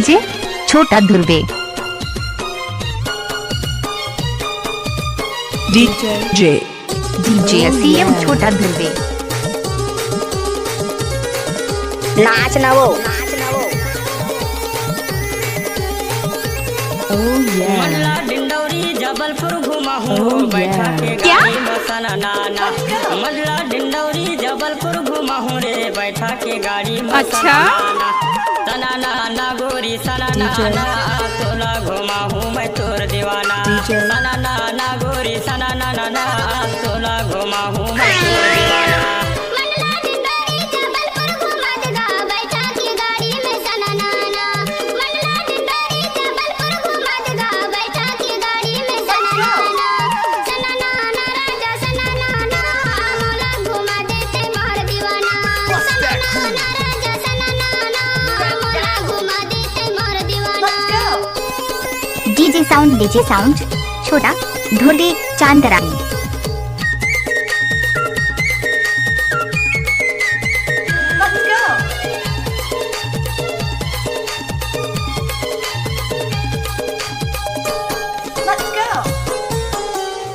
DJ छोटा Dhruve. DJ CM छोटा ध्रुवे। नाच ना वो मल्ला डिंडौरी जबलपुर घुमा हूँ बैठा के क्या? गाड़ी में सना नाना। मल्ला डिंडौरी जबलपुर घुमा हूँ रे बैठा के गाड़ी में अच्छा? सना नाना गोरी सना नाना तोला घुमा हूँ मैं तोर दीवाना। सना नाना गोरी सना नाना तोला घुमा हूँ मैं तोर दीवाना। डीजे साउंड छोटा ढोली चांदरानी।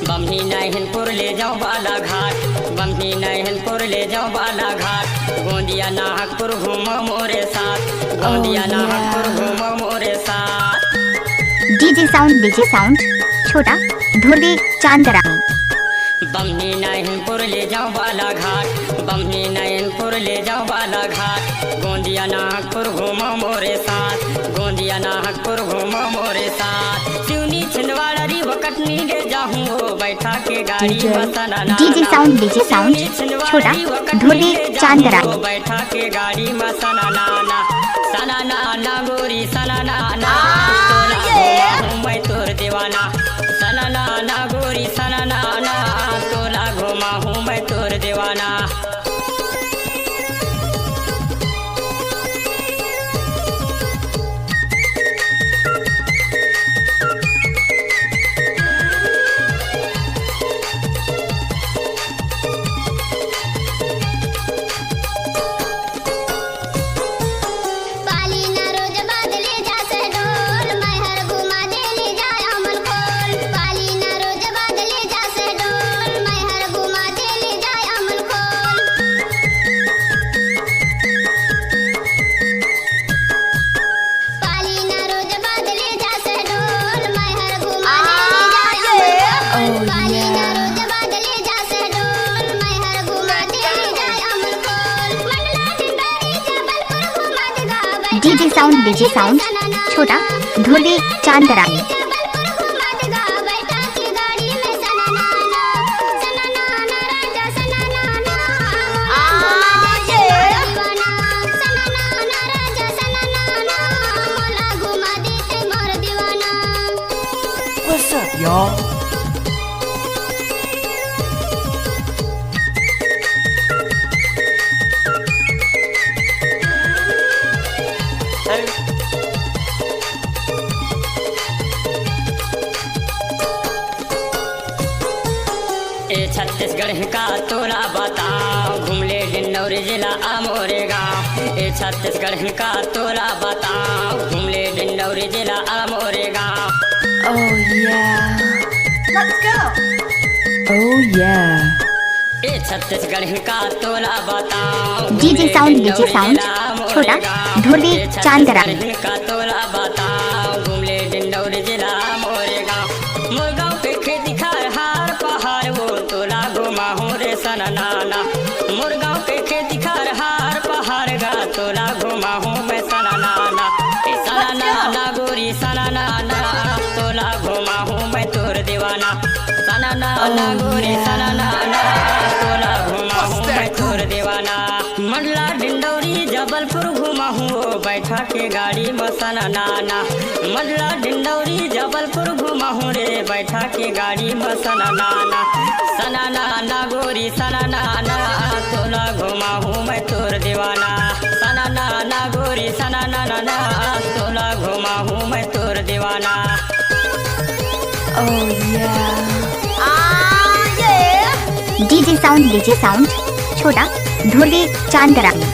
बम्ही नैहनपुर ले जाओ बालाघाट, बम्ही नैहनपुर ले जाओ बालाघाट। गोंदिया नाहकपुर घूमो मोरे साथ, गोंदिया नाहकपुर घूमो मोरे साथ। डीजे साउंड छोटा ढोली चांदरानी। बम्ही नैहनपुर ले जाओ बालाघाट, बम्ही नैहनपुर ले जाओ बालाघाट। गोंदिया नाहकपुर घूमो मोरे साथ, गोंदिया नाहकपुर घूमो मोरे साथ। सिवनी छिंदवाड़ा री वकटनी ले जाऊँ बैठा के गाड़ी मसना नाना। डीजे साउंड छोटा ढोली चांदरानी। बैठा के गाड़ी मसना नाना। सना नाना गोरी सना नाना मैं तोर दीवाना। सना नाना गोरी सना नाना तोला घुमा हूँ मैं तोर दीवाना। डीजे साउंड छोटा ढोली चांदरानी। What's up, y'all? ए छत्तीसगढ़ का तोला बताओ घूम ले डिंडौरी जिला मोरे गाँव। ए छत्तीसगढ़ का तोला बताओ घूम ले डिंडौरी जिला मोरे गाँव। Oh yeah. Let's go. Oh yeah. ए छत्तीसगढ़ का तोला बताओ डीजे साउंड छोटा ढोली चांदरानी। का तोला बताओ घूम ले डिंडौरी जिला मोरे गाँव। मुरगांव के खेती खार हार पहाड़ वो तोला घुमा हूँ रे सना नाना। मुरगांव के खेती खार हार पहाड़ गा तोला घुमा हूँ मैं सना नाना। सना नाना गोरी सना नाना तोला घुमा हूँ मैं तोर दीवाना। सना नाना गोरी सना नाना तोला घुमा हूँ मैं तोर दीवाना। मल्ला डिंडौरी जबलपुर घुमा हूँ बैठा के गाड़ी में सना नाना। मल्ला डिंडौरी जबलपुर घुमा हूँ रे बैठा के गाड़ी में सना नाना। सना नाना गोरी सना नाना तोला घुमा हूँ मैं तोर दीवाना। सना नाना गोरी सना नाना तोला घुमा हूँ मैं तोर दीवाना। Oh yeah. डीजे साउंड छोटा ढोली चांदरानी।